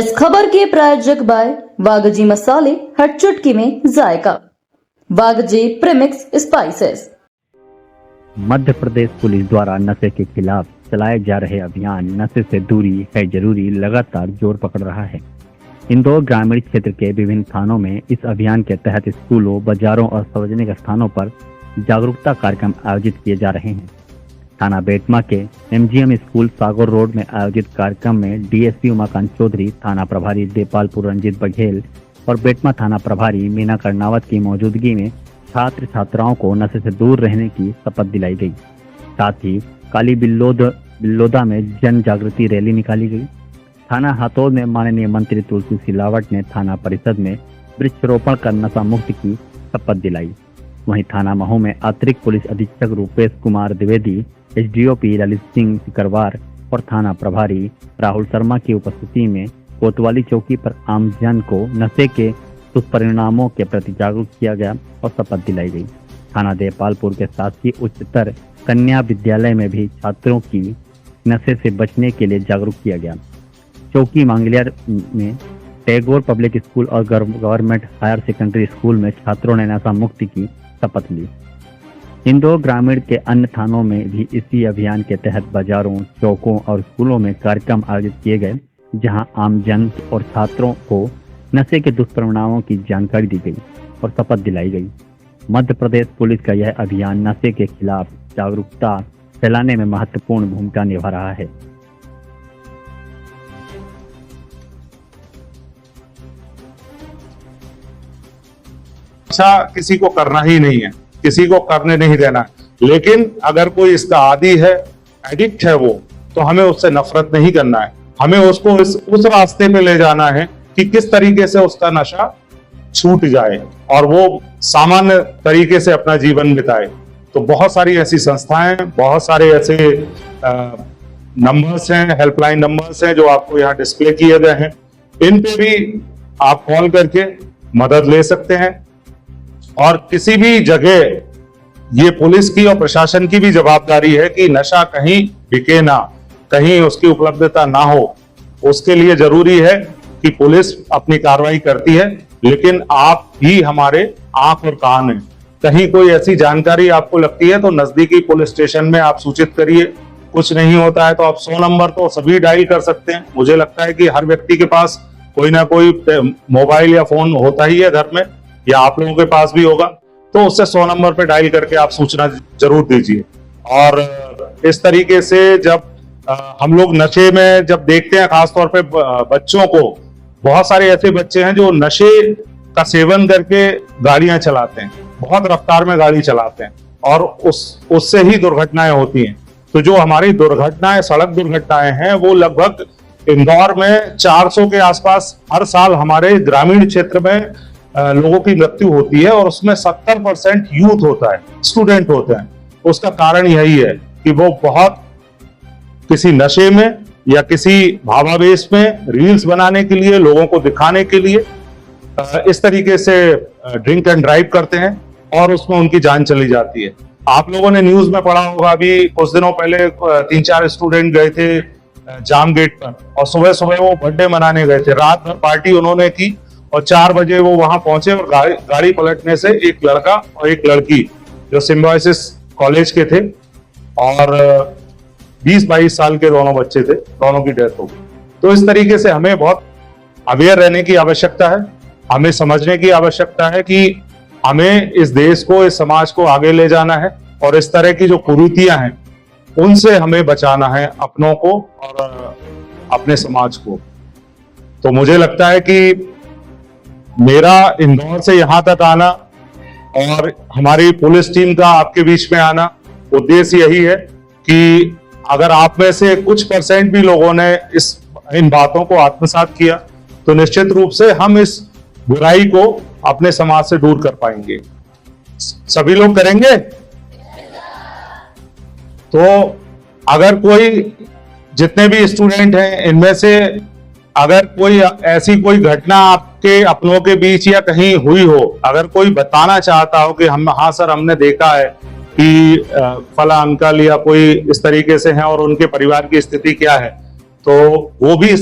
इस खबर के प्रायोजक बाय वागजी मसाले, हर चुटकी में जायका। वागजी premix spices. Madhya Pradesh police द्वारा नशे के खिलाफ चलाए जा रहे अभियान नशे से दूरी है जरूरी लगातार जोर पकड़ रहा है। इंदौर ग्रामीण क्षेत्र के विभिन्न थानों में इस अभियान के तहत स्कूलों, बाजारों और सार्वजनिक स्थानों पर जागरूकता कार्यक्रम आयोजित किए जा रहे हैं। थाना बेटमा के MGM स्कूल सागर रोड में आयोजित कार्यक्रम में DSP उमाकांत चौधरी, थाना प्रभारी देपालपुर रंजीत बघेल और बेटमा थाना प्रभारी मीना कर्नावत की मौजूदगी में छात्र छात्राओं को नशे से दूर रहने की शपथ दिलाई गई। साथ ही काली बिल्लोदा में जन जागृति रैली निकाली गई। थाना हाथोद में माननीय मंत्री तुलसी सिलावट ने थाना परिषद में वृक्षारोपण कर नशा मुक्त की शपथ दिलाई। वहीं थाना महू में अतिरिक्त पुलिस अधीक्षक रूपेश कुमार द्विवेदी, SDOP ललित सिंह सिकरवार और थाना प्रभारी राहुल शर्मा की उपस्थिति में कोतवाली चौकी पर आमजन को नशे के दुष्परिणामों के प्रति जागरूक किया गया और शपथ दिलाई गई। थाना देपालपुर के शासकीय उच्चतर कन्या विद्यालय में भी छात्रों की नशे से बचने के लिए जागरूक किया गया। चौकी मांगलियार में टैगोर पब्लिक स्कूल और गवर्नमेंट हायर सेकेंडरी स्कूल में छात्रों ने नशा मुक्ति की शपथ ली। इंदौर ग्रामीण के अन्य थानों में भी इसी अभियान के तहत बाजारों, चौकों और स्कूलों में कार्यक्रम आयोजित किए गए, जहां आमजन और छात्रों को नशे के दुष्परिणामों की जानकारी दी गई और शपथ दिलाई गई। मध्य प्रदेश पुलिस का यह अभियान नशे के खिलाफ जागरूकता फैलाने में महत्वपूर्ण भूमिका निभा रहा है। अच्छा, किसी को करना ही नहीं है, किसी को करने नहीं देना है। लेकिन अगर कोई इसका आदी है, एडिक्ट है वो, तो हमें उससे नफरत नहीं करना है। हमें उसको उस रास्ते पे ले जाना है कि किस तरीके से उसका नशा छूट जाए और वो सामान्य तरीके से अपना जीवन बिताए। तो बहुत सारी ऐसी संस्थाएं, बहुत सारे ऐसे नंबर्स हैं, हेल्पलाइन नंबर्स हैं जो आपको यहाँ डिस्प्ले किए गए हैं। इन पे भी आप कॉल करके मदद ले सकते हैं। और किसी भी जगह ये पुलिस की और प्रशासन की भी जवाबदारी है कि नशा कहीं बिके ना, कहीं उसकी उपलब्धता ना हो। उसके लिए जरूरी है कि पुलिस अपनी कार्रवाई करती है, लेकिन आप भी हमारे आंख और कान हैं। कहीं कोई ऐसी जानकारी आपको लगती है तो नजदीकी पुलिस स्टेशन में आप सूचित करिए। कुछ नहीं होता है तो आप 100 नंबर तो सभी डायल कर सकते हैं। मुझे लगता है कि हर व्यक्ति के पास कोई ना कोई मोबाइल या फोन होता ही है घर में, या आप लोगों के पास भी होगा, तो उससे 100 नंबर पे डायल करके आप सूचना जरूर दीजिए। और इस तरीके से जब हम लोग नशे में जब देखते हैं, खासतौर पे बच्चों को, बहुत सारे ऐसे बच्चे हैं जो नशे का सेवन करके गाड़ियां चलाते हैं, बहुत रफ्तार में गाड़ी चलाते हैं और उससे ही दुर्घटनाएं होती हैं। तो जो हमारी दुर्घटनाएं, सड़क दुर्घटनाएं हैं, वो लगभग इंदौर में 400 के आसपास हर साल हमारे ग्रामीण क्षेत्र में लोगों की मृत्यु होती है और उसमें 70% यूथ होता है, स्टूडेंट होते हैं। उसका कारण यही है कि वो बहुत किसी नशे में या किसी भावावेश में रील्स बनाने के लिए, लोगों को दिखाने के लिए इस तरीके से ड्रिंक एंड ड्राइव करते हैं और उसमें उनकी जान चली जाती है। आप लोगों ने न्यूज में पढ़ा होगा, अभी कुछ दिनों पहले 3-4 स्टूडेंट गए थे जाम गेट पर और सुबह सुबह वो बर्थडे मनाने गए थे। रात भर पार्टी उन्होंने की और 4 बजे वो वहां पहुंचे और गाड़ी पलटने से एक लड़का और एक लड़की जो सिम्बायोसिस कॉलेज के थे और 20-22 साल के दोनों बच्चे थे, दोनों की डेथ हो गई। तो इस तरीके से हमें बहुत अवेयर रहने की आवश्यकता है। हमें समझने की आवश्यकता है कि हमें इस देश को, इस समाज को आगे ले जाना है और इस तरह की जो कुरीतियां हैं उनसे हमें बचाना है अपनों को और अपने समाज को। तो मुझे लगता है कि मेरा इंदौर से यहां तक आना और हमारी पुलिस टीम का आपके बीच में आना, उद्देश्य यही है कि अगर आप में से कुछ % भी लोगों ने इन बातों को आत्मसात किया तो निश्चित रूप से हम इस बुराई को अपने समाज से दूर कर पाएंगे। सभी लोग करेंगे। तो अगर कोई, जितने भी स्टूडेंट हैं इनमें से अगर कोई ऐसी कोई घटना आपके अपनों के बीच या कहीं हुई हो, अगर कोई बताना चाहता हो कि हाँ सर हमने देखा है कि फला अंकल या कोई इस तरीके से हैं और उनके परिवार की स्थिति क्या है, तो वो भी